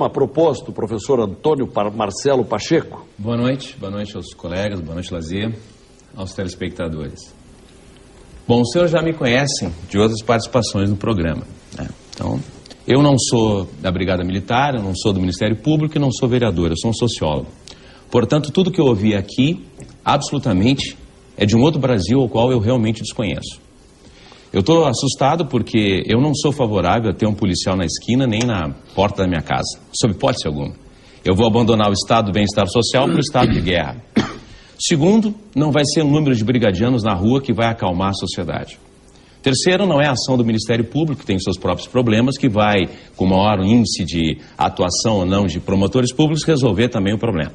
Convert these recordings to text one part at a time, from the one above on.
A propósito, professor Antônio Marcelo Pacheco. Boa noite aos colegas, boa noite, Lazier, aos telespectadores. Bom, os senhores já me conhecem de outras participações no programa, né? Então, eu não sou da Brigada Militar, eu não sou do Ministério Público e não sou vereador, eu sou um sociólogo. Portanto, tudo que eu ouvi aqui, absolutamente, é de um outro Brasil ao qual eu realmente desconheço. Eu estou assustado porque eu não sou favorável a ter um policial na esquina nem na porta da minha casa, sob hipótese alguma. Eu vou abandonar o estado do bem-estar social para o estado de guerra. Segundo, não vai ser o número de brigadianos na rua que vai acalmar a sociedade. Terceiro, não é a ação do Ministério Público, que tem seus próprios problemas, que vai, com maior índice de atuação ou não de promotores públicos, resolver também o problema.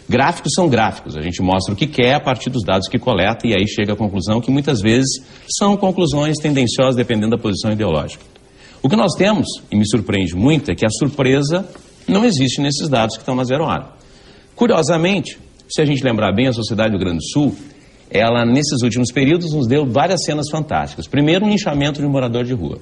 Gráficos são gráficos, a gente mostra o que quer a partir dos dados que coleta e aí chega à conclusão que muitas vezes são conclusões tendenciosas dependendo da posição ideológica. O que nós temos, e me surpreende muito, é que a surpresa não existe nesses dados que estão na 0 hora. Curiosamente, se a gente lembrar bem, a sociedade do Rio Grande do Sul, ela nesses últimos períodos nos deu várias cenas fantásticas. Primeiro, um linchamento de um morador de rua.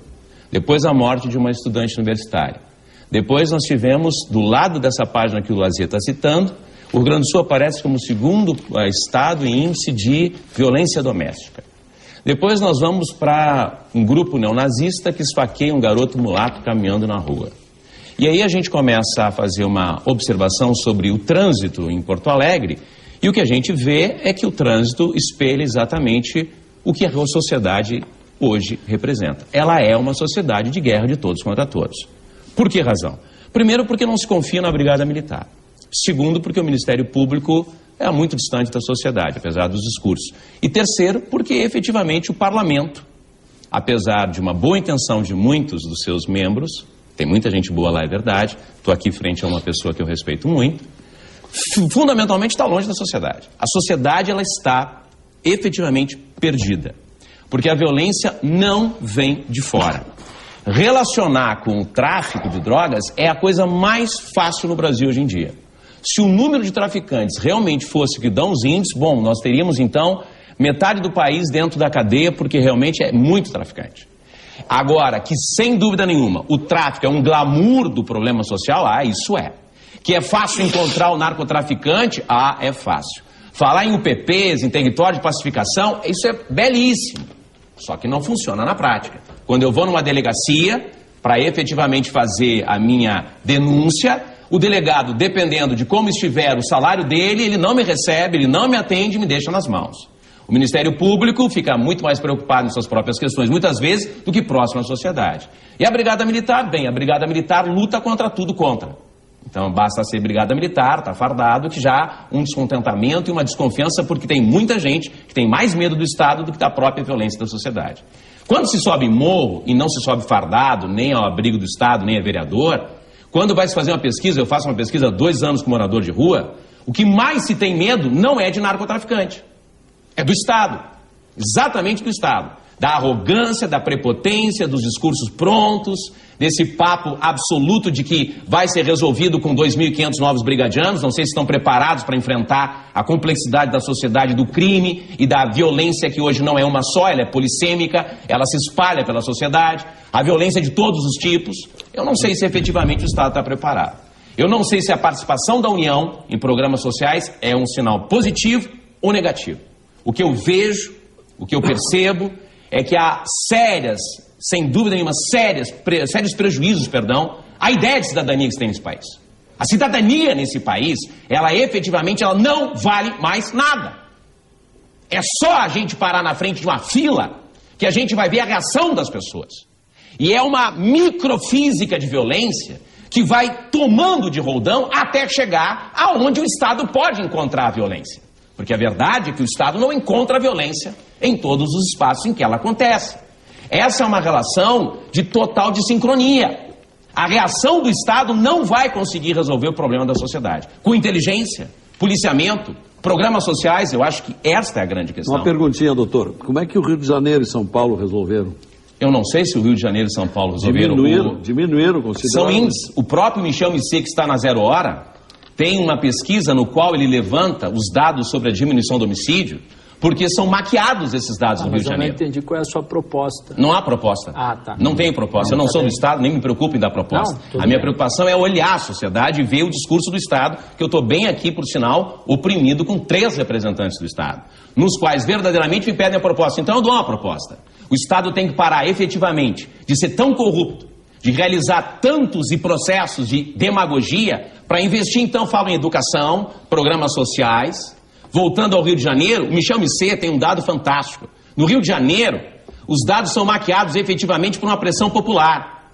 Depois, a morte de uma estudante universitária. Depois, nós tivemos, do lado dessa página que o Lazier está citando, o Rio Grande do Sul aparece como o segundo estado em índice de violência doméstica. Depois nós vamos para um grupo neonazista que esfaqueia um garoto mulato caminhando na rua. E aí a gente começa a fazer uma observação sobre o trânsito em Porto Alegre e o que a gente vê é que o trânsito espelha exatamente o que a sociedade hoje representa. Ela é uma sociedade de guerra de todos contra todos. Por que razão? Primeiro, porque não se confia na Brigada Militar. Segundo, porque o Ministério Público é muito distante da sociedade, apesar dos discursos. E terceiro, porque efetivamente o Parlamento, apesar de uma boa intenção de muitos dos seus membros, tem muita gente boa lá, é verdade, estou aqui frente a uma pessoa que eu respeito muito, fundamentalmente está longe da sociedade. A sociedade, ela está efetivamente perdida, porque a violência não vem de fora. Relacionar com o tráfico de drogas é a coisa mais fácil no Brasil hoje em dia. Se o número de traficantes realmente fosse o que dão os índices, bom, nós teríamos então metade do país dentro da cadeia, porque realmente é muito traficante. Agora, que sem dúvida nenhuma, o tráfico é um glamour do problema social, isso é. Que é fácil encontrar o narcotraficante, é fácil. Falar em UPPs, em território de pacificação, isso é belíssimo. Só que não funciona na prática. Quando eu vou numa delegacia para efetivamente fazer a minha denúncia, o delegado, dependendo de como estiver o salário dele, ele não me recebe, ele não me atende e me deixa nas mãos. O Ministério Público fica muito mais preocupado em suas próprias questões, muitas vezes, do que próximo à sociedade. E a Brigada Militar, bem, a Brigada Militar luta contra tudo contra. Então basta ser Brigada Militar, tá fardado, que já há um descontentamento e uma desconfiança, porque tem muita gente que tem mais medo do Estado do que da própria violência da sociedade. Quando se sobe em morro e não se sobe fardado, nem ao abrigo do Estado, nem é vereador, quando vai se fazer uma pesquisa, eu faço uma pesquisa há 2 anos com morador de rua, o que mais se tem medo não é de narcotraficante, é do Estado, exatamente do Estado. Da arrogância, da prepotência, dos discursos prontos, desse papo absoluto de que vai ser resolvido com 2.500 novos brigadianos, não sei se estão preparados para enfrentar a complexidade da sociedade do crime e da violência que hoje não é uma só, ela é polissêmica, ela se espalha pela sociedade, a violência de todos os tipos. Eu não sei se efetivamente o Estado está preparado. Eu não sei se a participação da União em programas sociais é um sinal positivo ou negativo. O que eu vejo, o que eu percebo, é que há sem dúvida nenhuma, sérios prejuízos, à ideia de cidadania que se tem nesse país. A cidadania nesse país, ela efetivamente não vale mais nada. É só a gente parar na frente de uma fila que a gente vai ver a reação das pessoas. E é uma microfísica de violência que vai tomando de roldão até chegar aonde o Estado pode encontrar a violência. Porque a verdade é que o Estado não encontra a violência em todos os espaços em que ela acontece. Essa é uma relação de total desincronia. A reação do Estado não vai conseguir resolver o problema da sociedade. Com inteligência, policiamento, programas sociais, eu acho que esta é a grande questão. Uma perguntinha, doutor. Como é que o Rio de Janeiro e São Paulo resolveram? Eu não sei se o Rio de Janeiro e São Paulo resolveram. Diminuíram consideravelmente. São índices. O próprio Michel Missé, que está na 0 hora, tem uma pesquisa no qual ele levanta os dados sobre a diminuição do homicídio. porque são maquiados esses dados no Rio de Janeiro. Mas eu não entendi qual é a sua proposta. Não há proposta. Ah, tá. Não tem proposta. Eu não sou do Estado, nem me preocupo em dar proposta. A minha preocupação é olhar a sociedade e ver o discurso do Estado, que eu estou bem aqui, por sinal, oprimido com 3 representantes do Estado, nos quais verdadeiramente me pedem a proposta. Então eu dou uma proposta. O Estado tem que parar efetivamente de ser tão corrupto, de realizar tantos e processos de demagogia, para investir, então, falo em educação, programas sociais. Voltando ao Rio de Janeiro, o Michel Micet tem um dado fantástico. No Rio de Janeiro, os dados são maquiados efetivamente por uma pressão popular.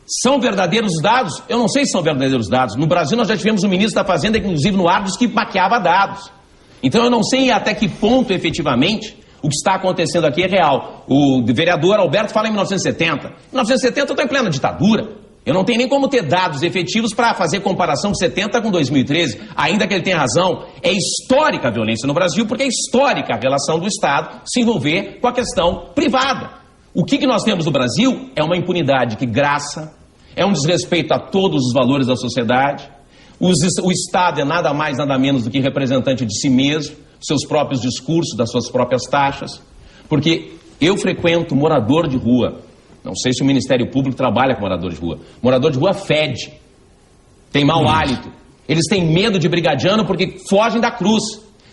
São verdadeiros dados? Eu não sei se são verdadeiros dados. No Brasil nós já tivemos um ministro da Fazenda, inclusive no ar, que maquiava dados. Então eu não sei até que ponto efetivamente o que está acontecendo aqui é real. O vereador Alberto fala em 1970. Em 1970 eu estou em plena ditadura. Eu não tenho nem como ter dados efetivos para fazer comparação de 70 com 2013. Ainda que ele tenha razão, é histórica a violência no Brasil, porque é histórica a relação do Estado se envolver com a questão privada. O que nós temos no Brasil é uma impunidade que graça, é um desrespeito a todos os valores da sociedade. O Estado é nada mais, nada menos do que representante de si mesmo, seus próprios discursos, das suas próprias taxas. Porque eu frequento morador de rua. Não sei se o Ministério Público trabalha com morador de rua. Morador de rua fede, tem mau hálito. Eles têm medo de brigadiano porque fogem da cruz.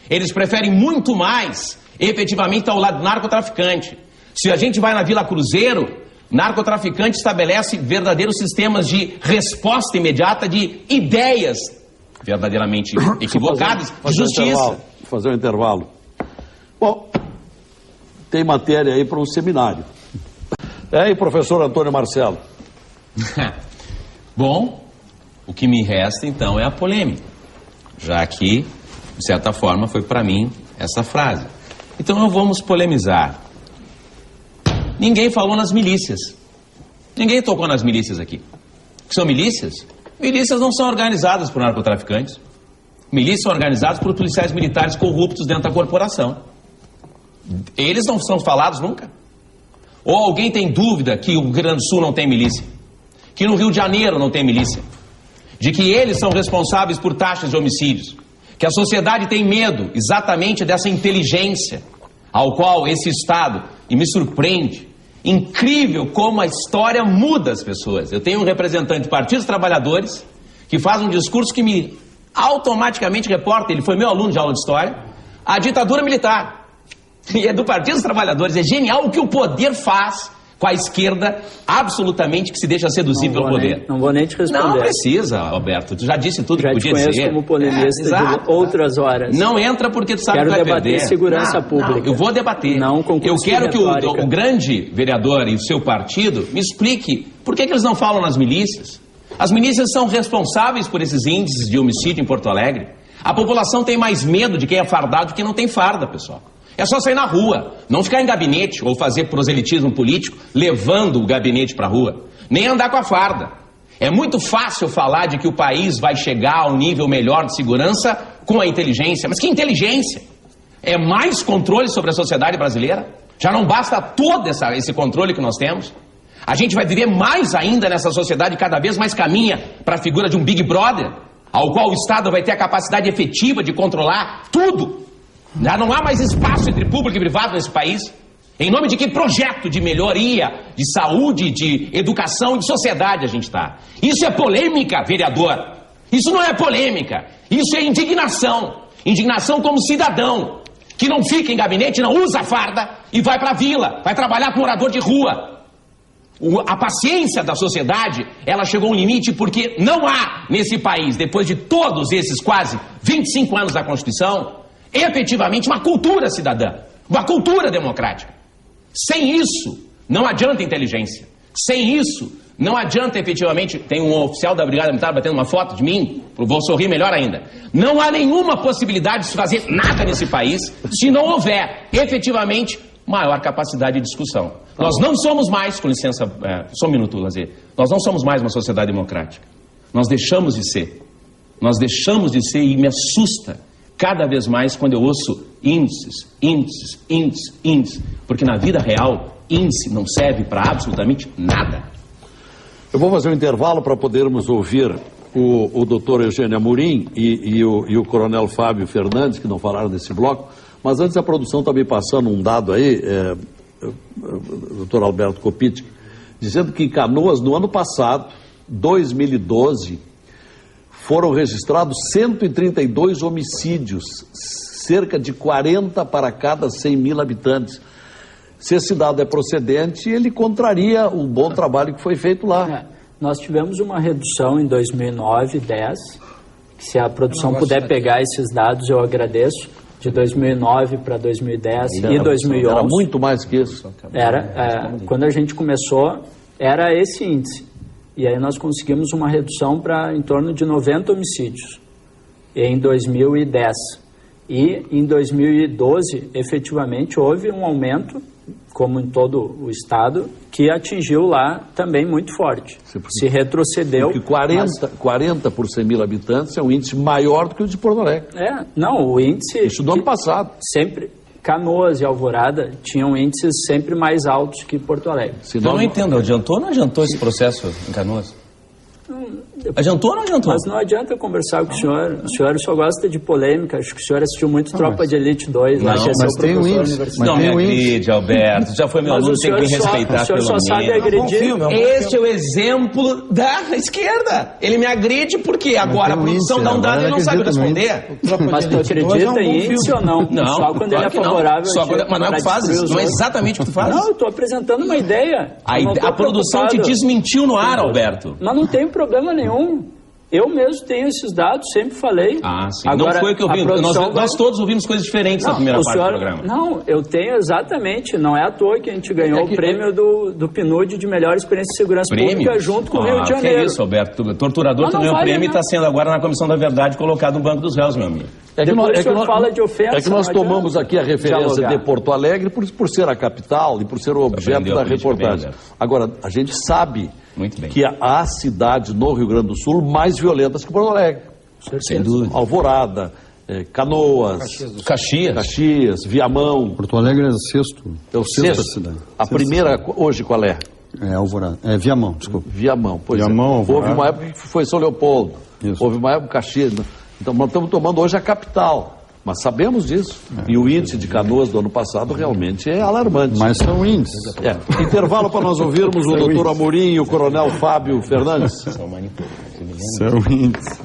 Eles preferem muito mais, efetivamente, estar ao lado do narcotraficante. Se a gente vai na Vila Cruzeiro, narcotraficante estabelece verdadeiros sistemas de resposta imediata de ideias verdadeiramente equivocadas de justiça. Fazer um intervalo. Bom, tem matéria aí para um seminário. E professor Antônio Marcelo? Bom, o que me resta então é a polêmica, já que, de certa forma, foi para mim essa frase. Então não vamos polemizar. Ninguém falou nas milícias. Ninguém tocou nas milícias aqui. O que são milícias? Milícias não são organizadas por narcotraficantes. Milícias são organizadas por policiais militares corruptos dentro da corporação. Eles não são falados nunca. Ou alguém tem dúvida que o Rio Grande do Sul não tem milícia? Que no Rio de Janeiro não tem milícia? De que eles são responsáveis por taxas de homicídios? Que a sociedade tem medo exatamente dessa inteligência ao qual esse Estado, e me surpreende, incrível como a história muda as pessoas. Eu tenho um representante do Partido dos Trabalhadores que faz um discurso que me automaticamente reporta, ele foi meu aluno de aula de história, a ditadura militar. E é do Partido dos Trabalhadores. É genial o que o poder faz com a esquerda, absolutamente, que se deixa seduzir pelo poder. Não vou nem te responder. Não precisa, Alberto. Tu já disse tudo que podia dizer. Já te conheço como polemista de outras horas. Não entra porque tu sabe que vai perder. Quero debater segurança pública. Não, eu vou debater. Não eu quero que o grande vereador e o seu partido me explique por que eles não falam nas milícias. As milícias são responsáveis por esses índices de homicídio em Porto Alegre. A população tem mais medo de quem é fardado do que não tem farda, pessoal. É só sair na rua, não ficar em gabinete ou fazer proselitismo político levando o gabinete para a rua, nem andar com a farda. É muito fácil falar de que o país vai chegar a um nível melhor de segurança com a inteligência. Mas que inteligência? É mais controle sobre a sociedade brasileira? Já não basta todo esse controle que nós temos? A gente vai viver mais ainda nessa sociedade que cada vez mais caminha para a figura de um Big Brother, ao qual o Estado vai ter a capacidade efetiva de controlar tudo. Já não há mais espaço entre público e privado nesse país. Em nome de que projeto de melhoria, de saúde, de educação e de sociedade a gente está? Isso é polêmica, vereador. Isso não é polêmica. Isso é indignação. Indignação como cidadão, que não fica em gabinete, não usa farda e vai para a vila, vai trabalhar com morador de rua. A paciência da sociedade, ela chegou a um limite porque não há nesse país, depois de todos esses quase 25 anos da Constituição, efetivamente uma cultura cidadã, uma cultura democrática. Sem isso, não adianta inteligência. Sem isso, não adianta efetivamente... Tem um oficial da Brigada Militar batendo uma foto de mim, vou sorrir melhor ainda. Não há nenhuma possibilidade de se fazer nada nesse país se não houver efetivamente maior capacidade de discussão. Nós não somos mais, com licença, só um minuto, Lazer, nós não somos mais uma sociedade democrática. Nós deixamos de ser. Nós deixamos de ser e me assusta cada vez mais quando eu ouço índices, porque na vida real, índice não serve para absolutamente nada. Eu vou fazer um intervalo para podermos ouvir o doutor Eugênio Amorim e o coronel Fábio Fernandes, que não falaram nesse bloco, Mas antes a produção está me passando um dado aí, doutor Alberto Coppitti, dizendo que em Canoas, no ano passado, 2012, foram registrados 132 homicídios, cerca de 40 para cada 100 mil habitantes. Se esse dado é procedente, ele contraria o bom trabalho que foi feito lá. Nós tivemos uma redução em 2009 e 2010, que se a produção puder pegar esses dados, eu agradeço, de 2009 para 2010 e 2011. Era muito mais que isso. Quando a gente começou, era esse índice. E aí nós conseguimos uma redução para em torno de 90 homicídios em 2010. E em 2012, efetivamente, houve um aumento, como em todo o estado, que atingiu lá também muito forte. Se retrocedeu. Porque 40 por 100 mil habitantes é um índice maior do que o de Porto Alegre. Não, o índice... Isso do ano passado. Sempre, Canoas e Alvorada tinham índices sempre mais altos que Porto Alegre. Eu não entendo, adiantou ou não adiantou esse processo em Canoas? Adiantou ou não adiantou? Mas não adianta conversar com o senhor só gosta de polêmica, acho que o senhor assistiu muito Tropa de Elite 2, não, lá que é mas seu tem professor índice. Não me agride, Alberto, já foi meu aluno, tem que me respeitar pelo menos. O senhor só sabe agredir. Este é o exemplo da esquerda. Ele me agride porque agora a produção dá um dado e ele não sabe responder. Mas tu acredita em índice ou não? Não, só quando ele é favorável. Mas não é o que fazes, não é exatamente o que tu fazes. Não, eu estou apresentando uma ideia. A produção te desmentiu no ar, Alberto. Mas não tem problema nenhum. Eu mesmo tenho esses dados, sempre falei. Sim. Agora, não foi o que eu vi. Nós todos ouvimos coisas diferentes na primeira parte do programa. Não, eu tenho exatamente. Não é à toa que a gente ganhou o prêmio do PNUD de melhor experiência de segurança pública junto com o Rio de Janeiro. Que é isso, Alberto? Torturador também o prêmio e está sendo agora na Comissão da Verdade colocado no banco dos réus, meu amigo. Fala de ofensa. É que nós tomamos aqui a referência de Porto Alegre por ser a capital e por ser o objeto da reportagem. Agora, a gente sabe que há cidades no Rio Grande do Sul mais violentas que Porto Alegre. Sem dúvida. Alvorada, Canoas, Caxias, Viamão. Porto Alegre é o sexto. É o sexto. Cidade. A primeira hoje qual é? É Alvorada. É Viamão, desculpa. Viamão, pois Viamão, é. Houve uma época que foi São Leopoldo. Isso. Houve uma época Caxias. Então nós estamos tomando hoje a capital. Mas sabemos disso. E o índice de Canoas do ano passado realmente é alarmante. Mas são índices. Intervalo para nós ouvirmos o doutor Amorim e o coronel Fábio Fernandes. São índices.